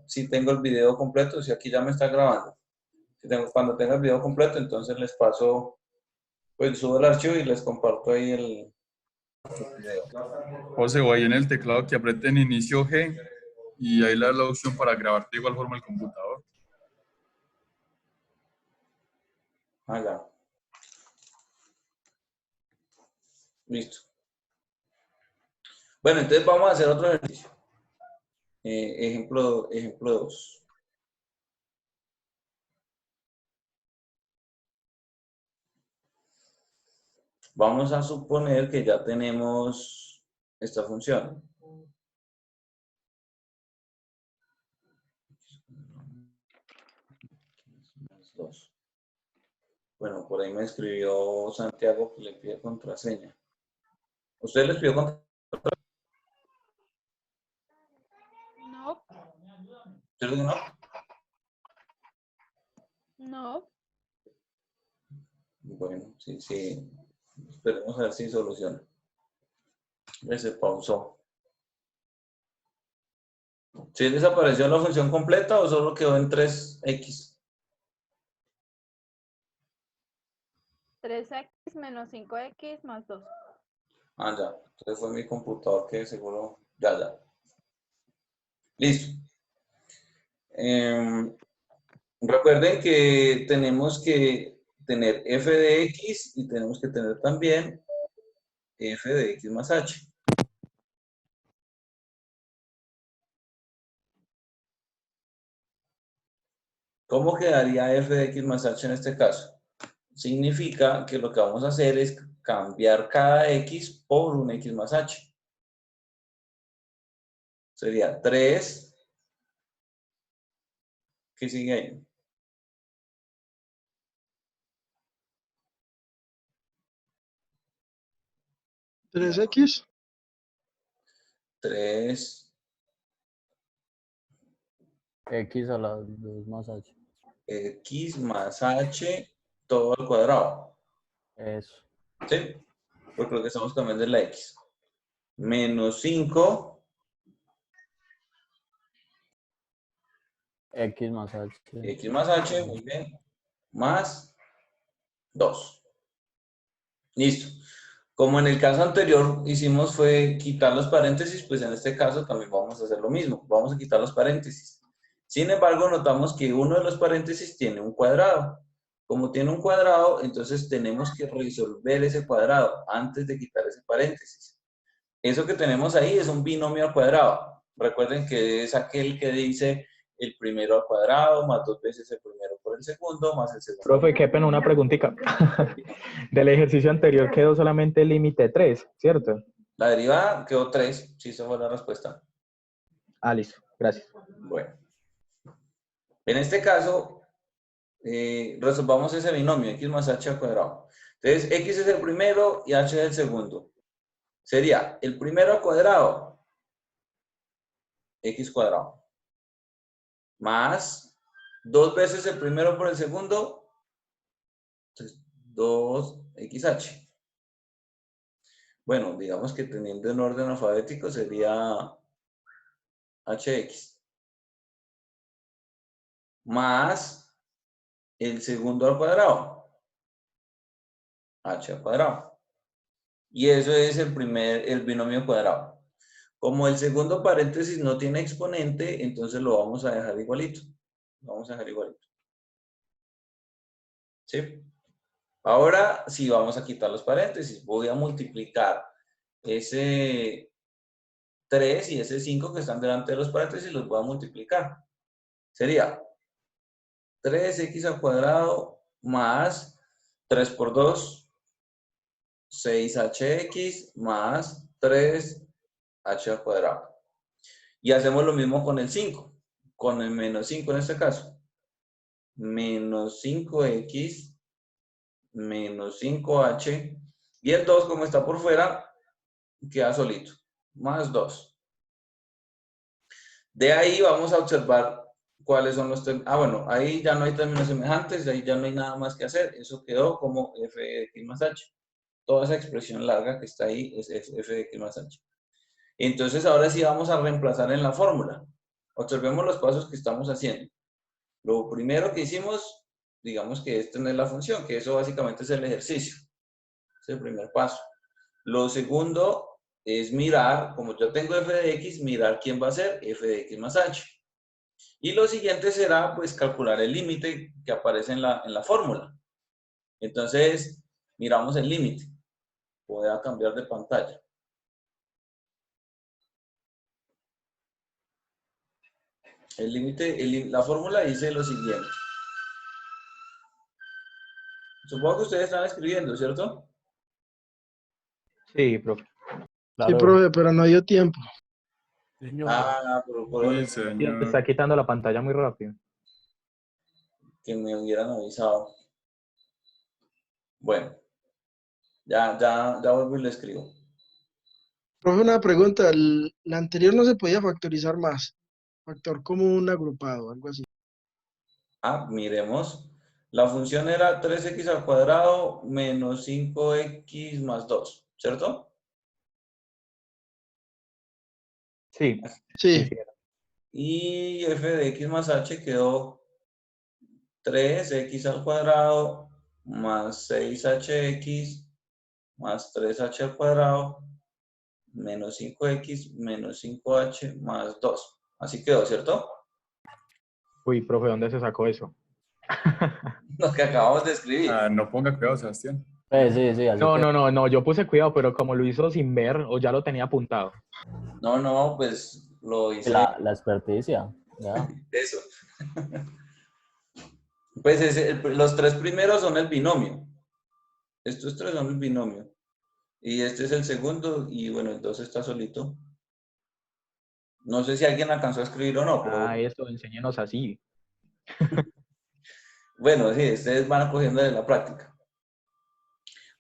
si tengo el video completo, si aquí ya me está grabando. Cuando tenga el video completo, entonces les paso, pues subo el archivo y les comparto ahí el video. José, o ahí en el teclado que aprieten inicio G y ahí le da la opción para grabar de igual forma el computador. Ah, ya. Listo. Bueno, entonces vamos a hacer otro ejercicio. Ejemplo 2. Vamos a suponer que ya tenemos esta función. Bueno, por ahí me escribió Santiago que le pide contraseña. ¿Usted les pidió contraseña? No. ¿Usted no? No. Bueno, sí. Esperemos a ver si soluciona. Se pausó. ¿Sí desapareció la función completa o solo quedó en 3x? 3x menos 5x más 2. Ah, ya. Entonces fue mi computador que seguro... Ya. Listo. Recuerden que tenemos que tener f de x y tenemos que tener también f de x más h. ¿Cómo quedaría f de x más h en este caso? Significa que lo que vamos a hacer es cambiar cada x por un x más h. Sería 3. ¿Qué sigue ahí? 3x. 3 X a la 2 más h. x más h todo al cuadrado. Eso. ¿Sí? Porque lo que estamos cambiando es la x. Menos 5. X más h. X más h, muy bien. Más 2. Listo. Como en el caso anterior hicimos fue quitar los paréntesis, pues en este caso también vamos a hacer lo mismo. Vamos a quitar los paréntesis. Sin embargo, notamos que uno de los paréntesis tiene un cuadrado. Como tiene un cuadrado, entonces tenemos que resolver ese cuadrado antes de quitar ese paréntesis. Eso que tenemos ahí es un binomio al cuadrado. Recuerden que es aquel que dice el primero al cuadrado más 2 veces el primero por el segundo más el segundo. Profe, qué pena, una preguntita. Del ejercicio anterior quedó solamente el límite 3, ¿cierto? La derivada quedó 3, si esa fue la respuesta. Ah, listo, gracias. Bueno. En este caso, resolvamos ese binomio, x más h al cuadrado. Entonces, x es el primero y h es el segundo. Sería el primero al cuadrado, x cuadrado, más 2 veces el primero por el segundo, 2xh. Bueno, digamos que teniendo en orden alfabético sería hx. Más el segundo al cuadrado, h al cuadrado. Y eso es el binomio cuadrado. Como el segundo paréntesis no tiene exponente, entonces lo vamos a dejar igualito. Vamos a dejar igualito. ¿Sí? Ahora sí vamos a quitar los paréntesis. Voy a multiplicar ese 3 y ese 5 que están delante de los paréntesis, los voy a multiplicar. Sería 3x al cuadrado más 3 por 2, 6hx más 3h al cuadrado. Y hacemos lo mismo con el 5, con el menos 5 en este caso. Menos 5x menos 5h. Y el 2, como está por fuera, queda solito. Más 2. De ahí vamos a observar cuáles son los términos. Ah, bueno, ahí ya no hay términos semejantes, ahí ya no hay nada más que hacer. Eso quedó como f de x más h. Toda esa expresión larga que está ahí es f de x más h. Entonces ahora sí vamos a reemplazar en la fórmula. Observemos los pasos que estamos haciendo. Lo primero que hicimos, digamos que es tener la función, que eso básicamente es el ejercicio. Es el primer paso. Lo segundo es mirar, como yo tengo f de x, mirar quién va a ser f de x más h. Y lo siguiente será, pues, calcular el límite que aparece en la fórmula. Entonces, miramos el límite. Voy a cambiar de pantalla. El límite, la fórmula dice lo siguiente. Supongo que ustedes están escribiendo, ¿cierto? Sí, profe. Sí, Claro. profe, pero no dio tiempo. Ah, pero por Sí, Te señor. está quitando la pantalla muy rápido. que me hubieran avisado. Bueno, ya vuelvo y le escribo. Profe, una pregunta. La anterior no se podía factorizar más. Factor común agrupado, algo así. Ah, miremos. La función era 3x al cuadrado menos 5x más 2, ¿cierto? Sí, Sí, sí. Y f de x más h quedó 3x al cuadrado más 6hx más 3h al cuadrado menos 5x menos 5h más 2. Así quedó, ¿cierto? Uy, profe, ¿dónde se sacó eso? Lo que acabamos de escribir. Ah, no ponga cuidado, Sebastián. Sí, así No, que no, yo puse cuidado, pero como lo hizo sin ver o ya lo tenía apuntado. No, pues lo hice la experticia, ya. eso. Pues los tres primeros son el binomio. Estos tres son el binomio. Y este es el segundo y bueno, el 2 está solito. No sé si alguien alcanzó a escribir o no, pero Ah, eso, enséñenos así. bueno, sí, ustedes van cogiendo de la práctica.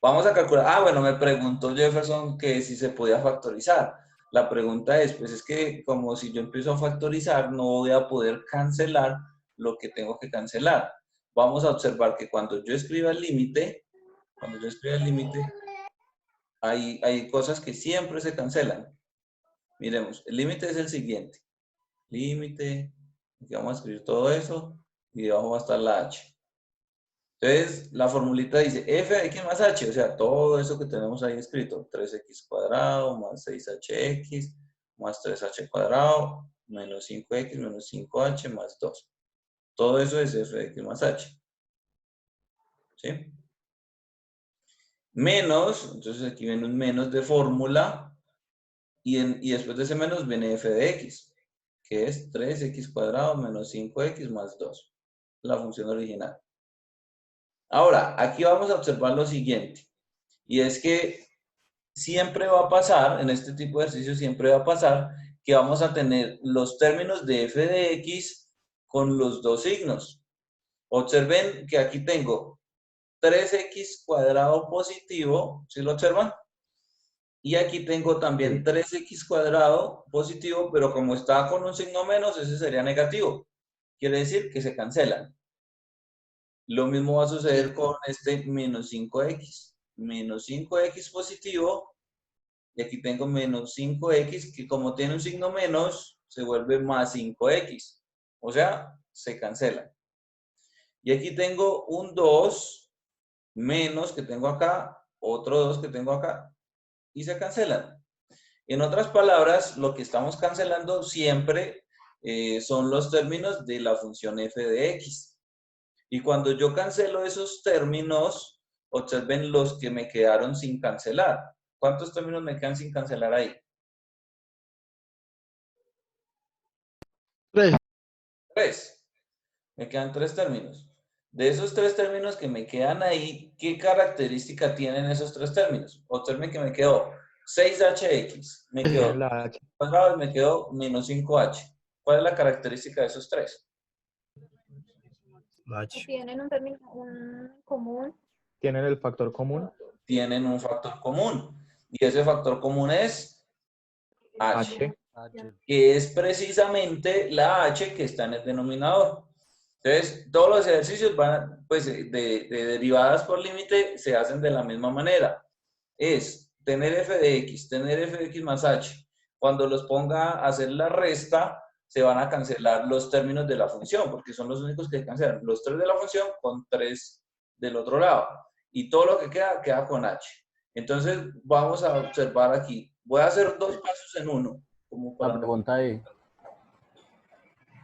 Vamos a calcular. Ah, bueno, me preguntó Jefferson que si se podía factorizar. La pregunta es, pues es que como si yo empiezo a factorizar, no voy a poder cancelar lo que tengo que cancelar. Vamos a observar que cuando yo escriba el límite, hay cosas que siempre se cancelan. Miremos, el límite es el siguiente. Límite, aquí vamos a escribir todo eso y debajo va a estar la h. Entonces, la formulita dice f de x más h, o sea, todo eso que tenemos ahí escrito, 3x cuadrado más 6hx más 3h cuadrado menos 5x menos 5h más 2. Todo eso es f de x más h. ¿Sí? Menos, entonces aquí viene un menos de fórmula y después de ese menos viene f de x, que es 3x cuadrado menos 5x más 2, la función original. Ahora, aquí vamos a observar lo siguiente, y es que siempre va a pasar, en este tipo de ejercicio siempre va a pasar que vamos a tener los términos de f de x con los dos signos. Observen que aquí tengo 3x cuadrado positivo, ¿sí lo observan? Y aquí tengo también 3x cuadrado positivo, pero como está con un signo menos, ese sería negativo. Quiere decir que se cancelan. Lo mismo va a suceder con este menos 5x. Menos 5x positivo, y aquí tengo menos 5x, que como tiene un signo menos, se vuelve más 5x. O sea, se cancelan. Y aquí tengo un 2 menos que tengo acá, otro 2 que tengo acá, y se cancelan. En otras palabras, lo que estamos cancelando siempre son los términos de la función f de x. Y cuando yo cancelo esos términos, observen los que me quedaron sin cancelar. ¿Cuántos términos me quedan sin cancelar ahí? 3. 3. Me quedan 3 términos. De esos 3 términos que me quedan ahí, ¿qué característica tienen esos 3 términos? Observen que me quedó 6hx, me quedó La H. cuadrado y me quedó menos 5h. ¿Cuál es la característica de esos 3? Tienen un término común. ¿Tienen el factor común? Tienen un factor común. Y ese factor común es h, H. que es precisamente la h que está en el denominador. Entonces, todos los ejercicios van, pues, de derivadas por límite se hacen de la misma manera. Es tener f de x, tener f de x más h. Cuando los ponga a hacer la resta, se van a cancelar los términos de la función, porque son los únicos que cancelan. Los 3 de la función con 3 del otro lado. Y todo lo que queda, queda con h. Entonces, vamos a observar aquí. Voy a hacer 2 pasos en uno. Como para Una pregunta ahí.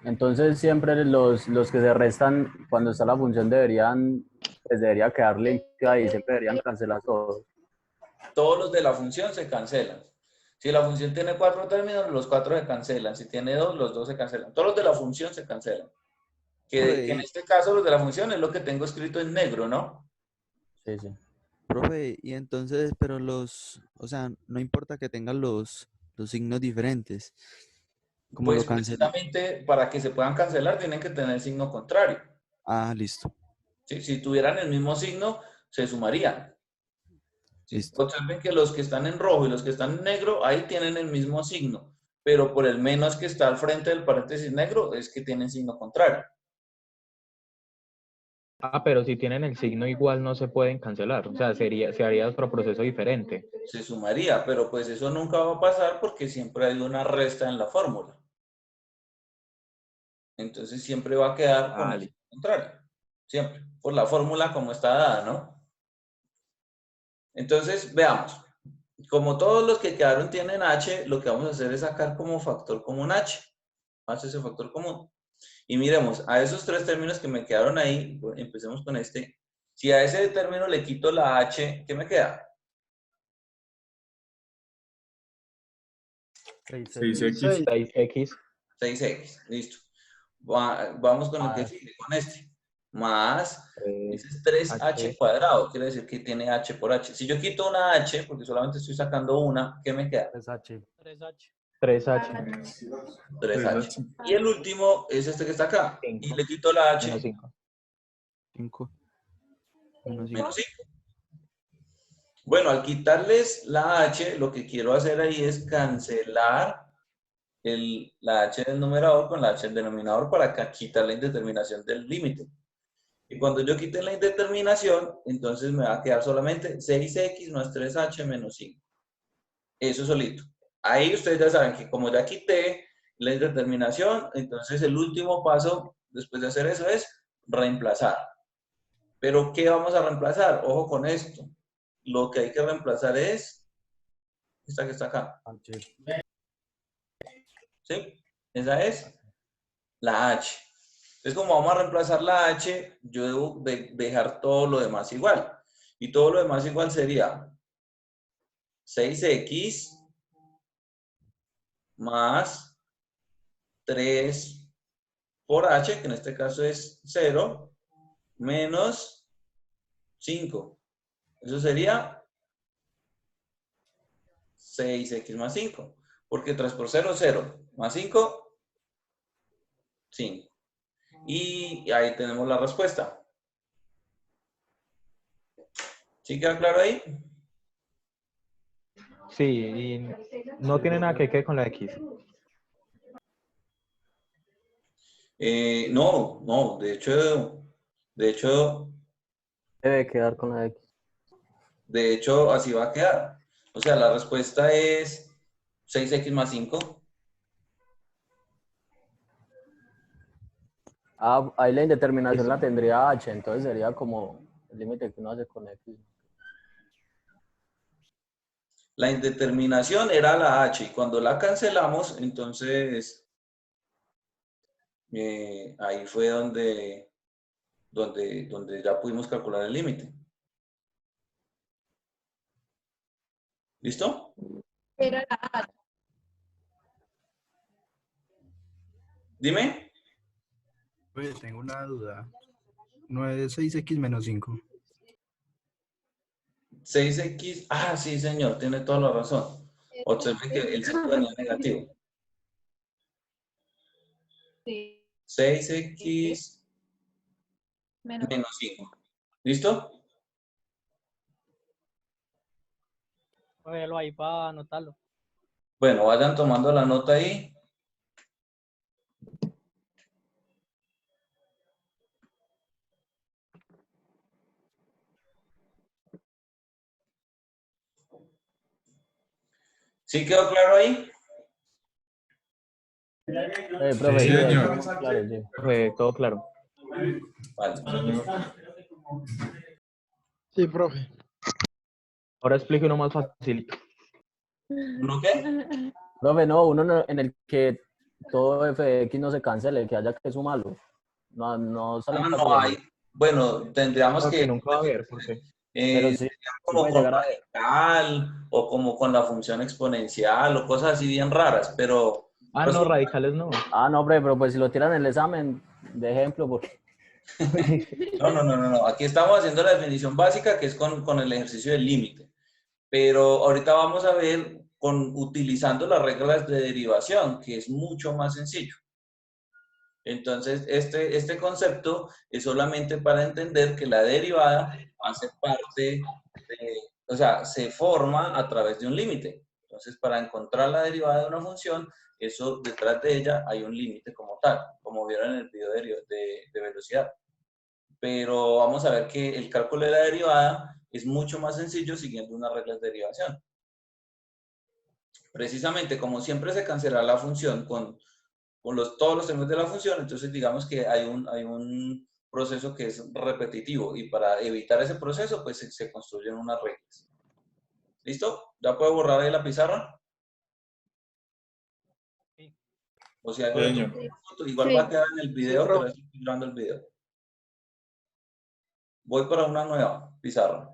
Entonces siempre los que se restan cuando está la función pues debería quedar limpia y siempre deberían cancelar todo. Todos los de la función se cancelan. Si la función tiene 4 términos, los 4 se cancelan. Si tiene 2, los 2 se cancelan. Todos los de la función se cancelan. Que en este caso los de la función es lo que tengo escrito en negro, ¿no? Sí, sí. Profe, y entonces, pero o sea, no importa que tengan los signos diferentes, como Pues lo cancelan. precisamente para que se puedan cancelar tienen que tener signo contrario. Ah, listo, ¿Sí? Si tuvieran el mismo signo, se sumarían. ¿Sí? listo. Observen que los que están en rojo y los que están en negro, ahí tienen el mismo signo, pero por el menos que está al frente del paréntesis negro es que tienen signo contrario. Ah, pero si tienen el signo igual no se pueden cancelar. O sea, se haría otro proceso diferente. Se sumaría, pero pues eso nunca va a pasar porque siempre hay una resta en la fórmula. Entonces siempre va a quedar con el signo contrario. Siempre. Por la fórmula como está dada, ¿no? Entonces, veamos. Como todos los que quedaron tienen h, lo que vamos a hacer es sacar como factor común h. Hace ese factor común. Y miremos, a esos 3 términos que me quedaron ahí, empecemos con este. Si a ese término le quito la h, ¿qué me queda? 6x. 6x. 6x, listo. Vamos con el que sigue, con este. Más, ese es 3h cuadrado, quiere decir que tiene h por h. Si yo quito una h, porque solamente estoy sacando una, ¿qué me queda? 3H. 3h. 3h. Y el último es este que está acá. Y le quito la h, Menos 5. 5. Menos 5. menos 5. Bueno, al quitarles la h, lo que quiero hacer ahí es cancelar la h del numerador con la h del denominador para quitar la indeterminación del límite. Y cuando yo quite la indeterminación, entonces me va a quedar solamente 6x más 3h menos 5. Eso solito. Ahí ustedes ya saben que como ya quité la indeterminación, entonces el último paso después de hacer eso es reemplazar. ¿Pero qué vamos a reemplazar? Ojo con esto. Lo que hay que reemplazar es esta que está acá. ¿Sí? Esa es la h. Entonces, como vamos a reemplazar la h, yo debo dejar todo lo demás igual. Y todo lo demás igual sería 6x más 3 por h, que en este caso es 0, menos 5. Eso sería 6x más 5. Porque 3 por 0, 0. Más 5, 5. Y ahí tenemos la respuesta. ¿Sí queda claro ahí? Sí, y no tiene nada que ver con la x. No, no, de hecho, Debe quedar con la X. así va a quedar. O sea, la respuesta es 6x más 5. Ah, ahí la indeterminación la tendría H, entonces sería como el límite que uno hace con X. La indeterminación era la h y cuando la cancelamos, entonces ahí fue donde ya pudimos calcular el límite. ¿Listo? Era la H. Dime. Oye, tengo una duda. No es 6x menos 5. 6x. Ah, sí, señor, tiene toda la razón. Observe que el signo venía negativo. Sí. 6x Menos. menos 5. ¿Listo? Cógelo ahí para anotarlo. Bueno, vayan tomando la nota ahí. ¿Sí quedó claro ahí? Profe, Sí, sí, ahí señor. estamos claros, sí. Fue todo claro. Vale. Sí, profe. Ahora explique uno más facilito. ¿Uno qué? Profe, no, en el que todo f de x no se cancele, que haya que sumarlo. No, no salen Ah, casos no hay. así. Bueno, tendríamos No, que que nunca va a haber, porque Pero sería sí, sí como puede con llegar a ver. radical o como con la función exponencial o cosas así bien raras, pero no, resulta- radicales no. Ah, no, hombre, pero pues si lo tiran en el examen, de ejemplo, porque... no. Aquí estamos haciendo la definición básica que es con el ejercicio del límite. Pero ahorita vamos a ver utilizando las reglas de derivación, que es mucho más sencillo. Entonces, este concepto es solamente para entender que la derivada hace parte o sea, se forma a través de un límite. Entonces, para encontrar la derivada de una función, eso detrás de ella hay un límite como tal, como vieron en el video de velocidad. Pero vamos a ver que el cálculo de la derivada es mucho más sencillo siguiendo unas reglas de derivación. Precisamente, como siempre se cancela la función con todos los términos de la función, entonces digamos que hay un proceso que es repetitivo y para evitar ese proceso, pues se construyen unas reglas. ¿Listo? ¿Ya puedo borrar ahí la pizarra? O si algo le Señor. tomo una foto, igual Sí. va a quedar en el video, profe. pero estoy grabando el video. Voy para una nueva pizarra.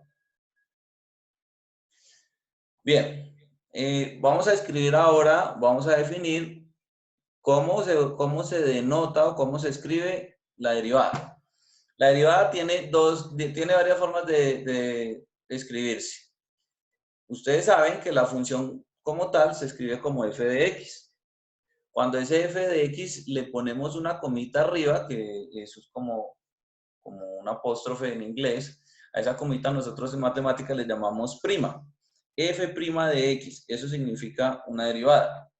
Bien, vamos a escribir ahora, vamos a definir cómo se denota o cómo se escribe la derivada. La derivada tiene varias formas de escribirse. Ustedes saben que la función como tal se escribe como f de x. Cuando ese f de x le ponemos una comita arriba, que eso es como un apóstrofe en inglés, a esa comita nosotros en matemáticas le llamamos prima. F' de x, eso significa una derivada.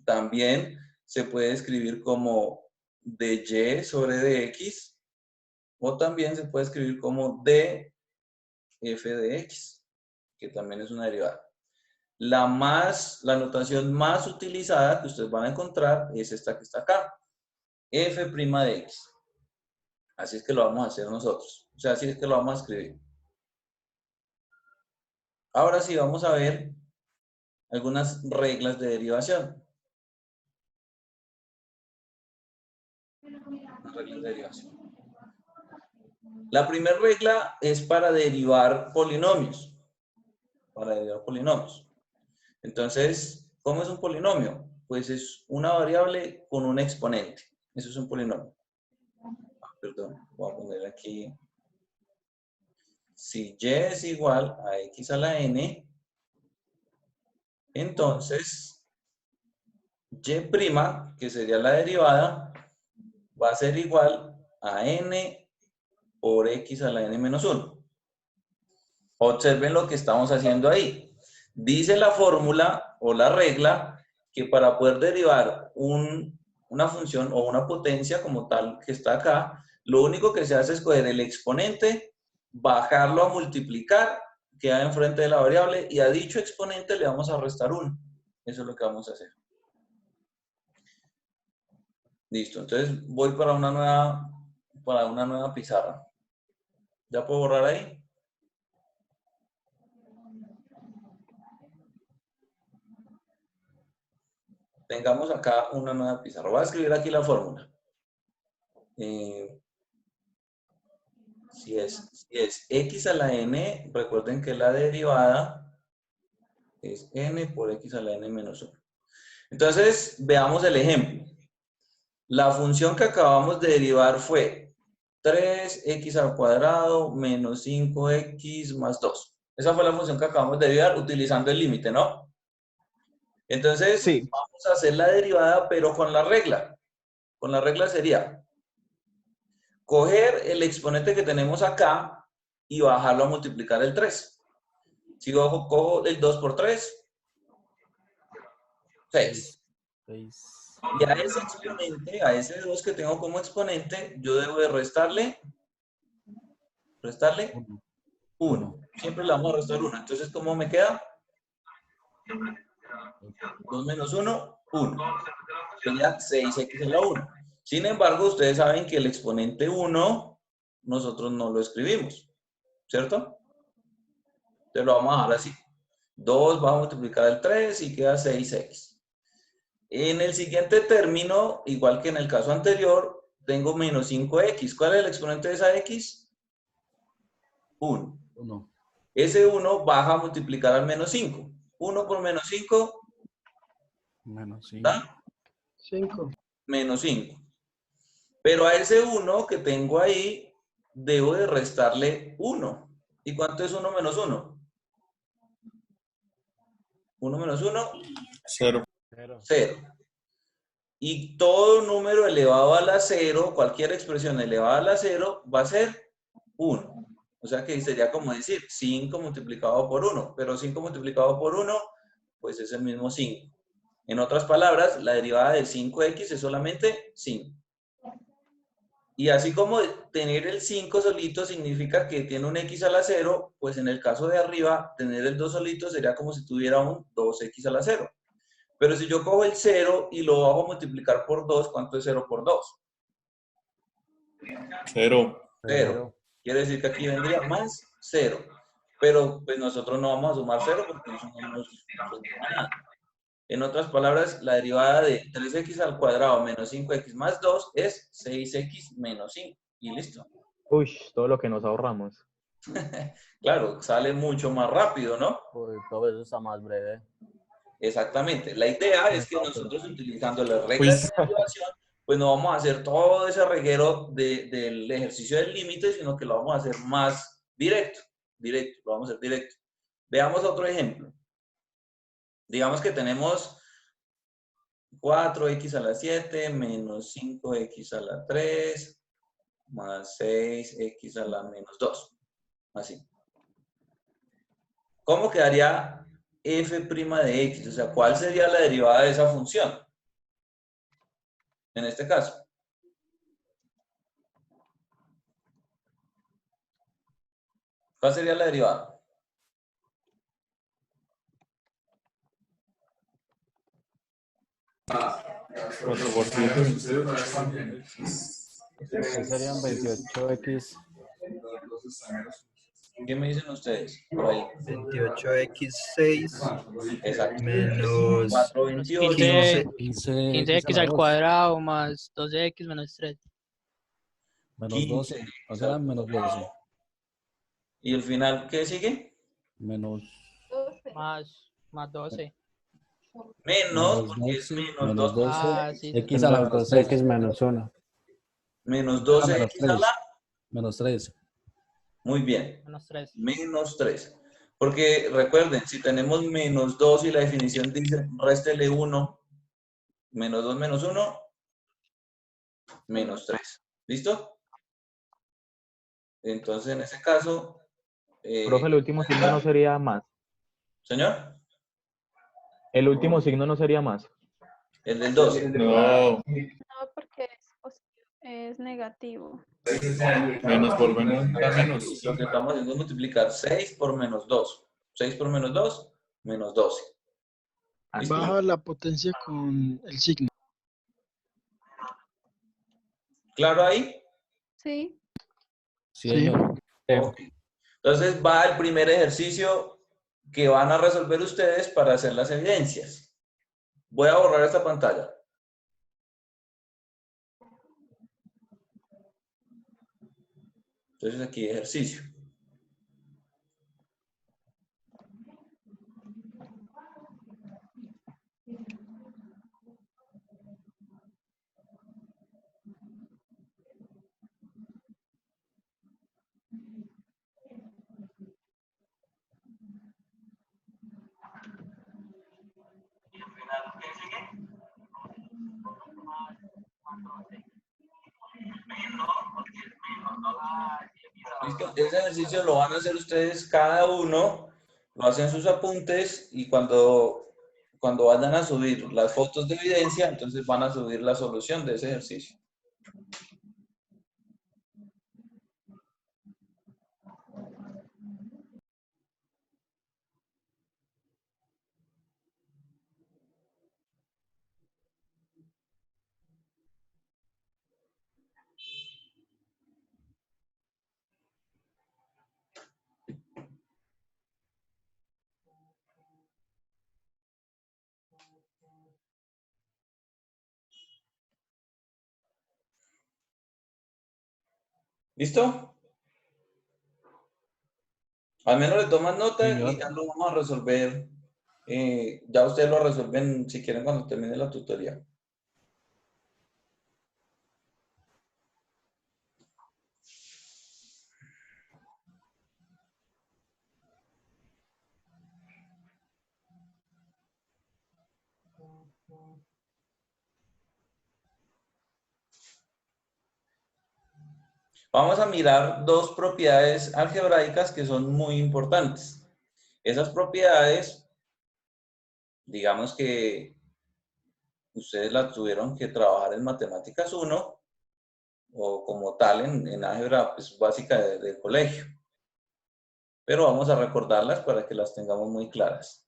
También se puede escribir como dy sobre dx, o también se puede escribir como df de x, que también es una derivada. La notación más utilizada que ustedes van a encontrar es esta que está acá, f' de x. Así es que lo vamos a hacer nosotros. O sea, así es que lo vamos a escribir. Ahora sí vamos a ver algunas reglas de derivación. Las reglas de derivación. La primera regla es para derivar polinomios. Para derivar polinomios. Entonces, ¿cómo es un polinomio? Pues es una variable con un exponente. Eso es un polinomio. Perdón, voy a poner aquí. Si y es igual a x a la n, entonces y', que sería la derivada, va a ser igual a n por x a la n menos 1. Observen lo que estamos haciendo ahí. Dice la fórmula o la regla que para poder derivar una función o una potencia como tal que está acá, lo único que se hace es coger el exponente, bajarlo a multiplicar, queda enfrente de la variable y a dicho exponente le vamos a restar 1. Eso es lo que vamos a hacer. Listo, entonces voy para una nueva pizarra. ¿Ya puedo borrar ahí? Tengamos acá una nueva pizarra. Voy a escribir aquí la fórmula. Si es x a la n, recuerden que la derivada es n por x a la n menos 1. Entonces, veamos el ejemplo. La función que acabamos de derivar fue 3x al cuadrado menos 5x más 2. Esa fue la función que acabamos de derivar utilizando el límite, ¿no? Entonces, Sí. vamos a hacer la derivada, pero con la regla. Con la regla sería coger el exponente que tenemos acá y bajarlo a multiplicar el 3. Si cojo el 2 por 3, 6. 6. Y a ese exponente, a ese 2 que tengo como exponente, yo debo de restarle 1. Siempre le vamos a restar 1. Entonces, ¿cómo me queda? 2 menos 1, 1. sería 6x a la 1. Sin embargo, ustedes saben que el exponente 1 nosotros no lo escribimos, ¿cierto? Entonces lo vamos a dejar así. 2 va a multiplicar el 3 y queda 6x. En el siguiente término, igual que en el caso anterior, tengo menos 5x. ¿Cuál es el exponente de esa x? 1. 1. Ese 1 baja a multiplicar al menos 5. 1 por menos 5 Menos 5. da 5. menos 5. Pero a ese 1 que tengo ahí, debo de restarle 1. ¿Y cuánto es 1 menos 1? 1 menos 1, 0. 0. Y todo número elevado a la 0, cualquier expresión elevada a la 0, va a ser 1. O sea que sería como decir 5 multiplicado por 1. Pero 5 multiplicado por 1, pues es el mismo 5. En otras palabras, la derivada de 5x es solamente 5. Y así como tener el 5 solito significa que tiene un x a la 0, pues en el caso de arriba, tener el 2 solito sería como si tuviera un 2x a la 0. Pero si yo cojo el 0 y lo hago multiplicar por 2, ¿cuánto es 0 por 2? 0. 0. Quiere decir que aquí vendría más 0. Pero pues nosotros no vamos a sumar 0 porque eso no nos suma nada. En otras palabras, la derivada de 3x al cuadrado menos 5x más 2 es 6x menos 5. Y listo. Uy, todo lo que nos ahorramos. Claro, sale mucho más rápido, ¿no? Uy, todo eso está más breve. Exactamente. La idea es que nosotros, utilizando las reglas Pues- de derivación, pues no vamos a hacer todo ese reguero del ejercicio del límite, sino que lo vamos a hacer más directo. Directo, lo vamos a hacer directo. Veamos otro ejemplo. Digamos que tenemos 4x a la 7 menos 5x a la 3 más 6x a la menos 2. Así. ¿Cómo quedaría f' de x? O sea, ¿cuál sería la derivada de esa función? En este caso. ¿Cuál sería la derivada? ¿Qué serían 28x? ¿Qué me dicen ustedes? Por ahí. 28x6 Exacto. menos 4, 28. 15x al cuadrado más 12x menos 3. Menos 15. 12. O sea, menos 12. ¿Y el final qué sigue? Menos, Más 12. Menos, menos porque es 12. menos Menos 2. 12. Ah, sí. X a la menos 3. X menos 1. Menos Menos 12x a 3. la. Menos 3. Muy bien. Menos 3. Menos 3. Porque recuerden, si tenemos menos 2 y la definición dice réstele 1, menos 2 menos 1, menos 3. ¿Listo? Entonces, en ese caso... Profe, el último signo no sería más. Señor, El último signo no sería más. el del 12. No. No, porque es negativo. Menos por menos da menos. Lo que estamos haciendo es multiplicar 6 por menos 2. 6 por menos 2, menos 12. ¿Listo? Baja la potencia con el signo. ¿Claro ahí? Sí. Sí, Sí. señor. Ok. Entonces va el primer ejercicio que van a resolver ustedes para hacer las evidencias. Voy a borrar esta pantalla. Entonces aquí ejercicio. ¿Listo? Ese ejercicio lo van a hacer ustedes cada uno, lo hacen sus apuntes y cuando vayan a subir las fotos de evidencia, entonces van a subir la solución de ese ejercicio. ¿Listo? Al menos le toman nota y Señor. ya lo vamos a resolver. Ya ustedes lo resuelven si quieren cuando termine la tutoría. Vamos a mirar dos propiedades algebraicas que son muy importantes. Esas propiedades, digamos que ustedes las tuvieron que trabajar en Matemáticas 1 o como tal en álgebra pues, básica del colegio. Pero vamos a recordarlas para que las tengamos muy claras.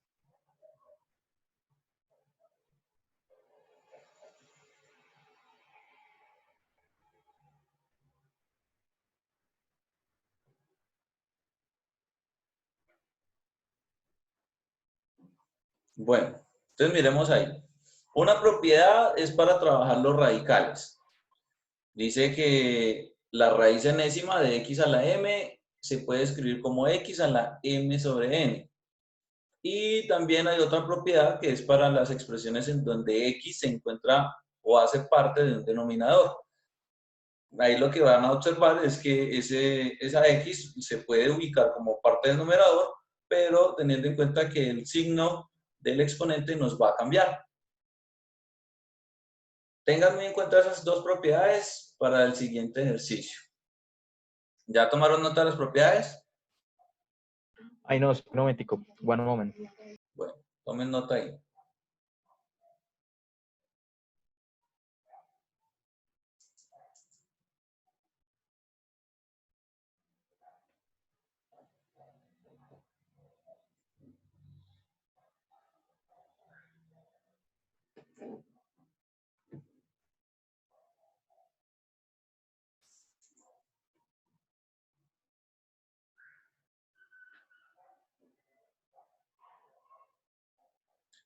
Bueno, entonces miremos ahí. Una propiedad es para trabajar los radicales. Dice que la raíz enésima de x a la m se puede escribir como x a la m sobre n. Y también hay otra propiedad que es para las expresiones en donde x se encuentra o hace parte de un denominador. Ahí lo que van a observar es que esa x se puede ubicar como parte del numerador, pero teniendo en cuenta que el signo del exponente nos va a cambiar. Tengan muy en cuenta esas dos propiedades para el siguiente ejercicio. ¿Ya tomaron nota de las propiedades? Ay, no, espera un momentico. One moment. Bueno, tomen nota ahí.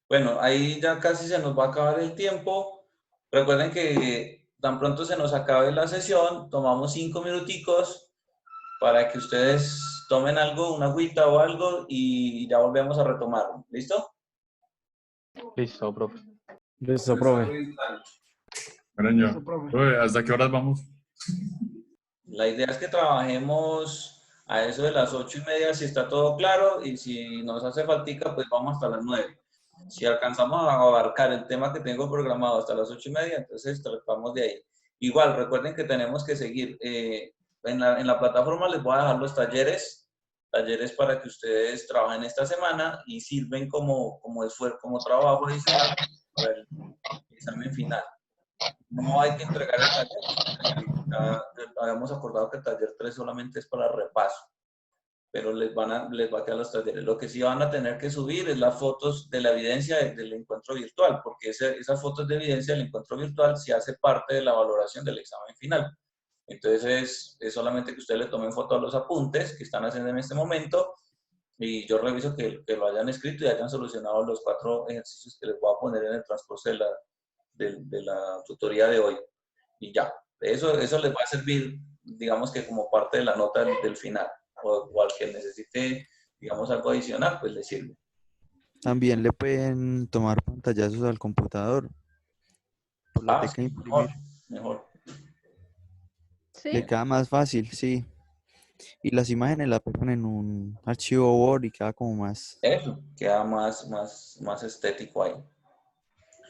Bueno, ahí ya casi se nos va a acabar el tiempo. Recuerden que tan pronto se nos acabe la sesión, tomamos 5 minuticos para que ustedes tomen algo, una agüita o algo y ya volvemos a retomar. ¿Listo? Listo, profe. Listo, profe. Araña, Listo, profe. profe, ¿hasta qué horas vamos? La idea es que trabajemos a eso de las 8:30 si está todo claro y si nos hace faltica, pues vamos hasta las 9. Si alcanzamos a abarcar el tema que tengo programado hasta las 8:30, entonces tratamos de ahí. Igual, recuerden que tenemos que seguir. En la plataforma les voy a dejar los talleres para que ustedes trabajen esta semana y sirven como esfuerzo, como trabajo adicional para el examen final. No hay que entregar el taller, ya habíamos acordado que el taller 3 solamente es para repaso, pero les va a quedar los talleres. Lo que sí van a tener que subir es las fotos de la evidencia del encuentro virtual, porque esas fotos de evidencia del encuentro virtual sí hace parte de la valoración del examen final. Entonces es solamente que ustedes le tomen foto a los apuntes que están haciendo en este momento y yo reviso que lo hayan escrito y hayan solucionado los 4 ejercicios que les voy a poner en el transcurso de la tutoría de hoy. Y ya, eso les va a servir, digamos que como parte de la nota del final. O al que necesite, digamos, algo adicional, pues le sirve. También le pueden tomar pantallazos al computador. Por la tecla Sí, mejor, imprimir. mejor. Le queda más fácil, sí. Y las imágenes las pegan en un archivo Word y queda como más. Eso, queda más estético ahí.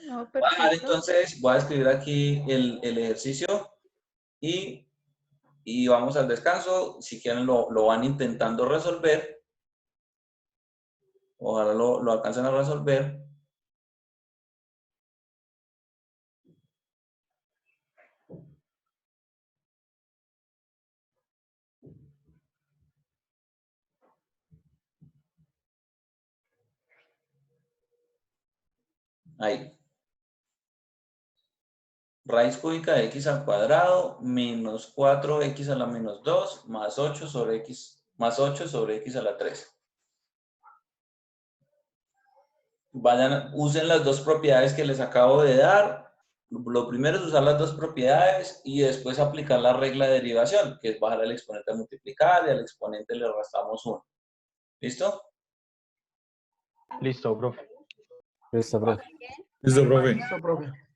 No, Voy a dejar, perfecto. entonces, voy a escribir aquí el ejercicio y vamos al descanso. Si quieren lo van intentando resolver. Ojalá lo alcancen a resolver. Ahí. Raíz cúbica de x al cuadrado menos 4x a la menos 2 más 8 sobre x a la 3. Usen las dos propiedades que les acabo de dar Lo primero es usar las dos propiedades y después aplicar la regla de derivación, que es bajar al exponente a multiplicar y al exponente le restamos 1. ¿Listo? Listo, profe. Listo, profe. Listo, profe. Listo, profe.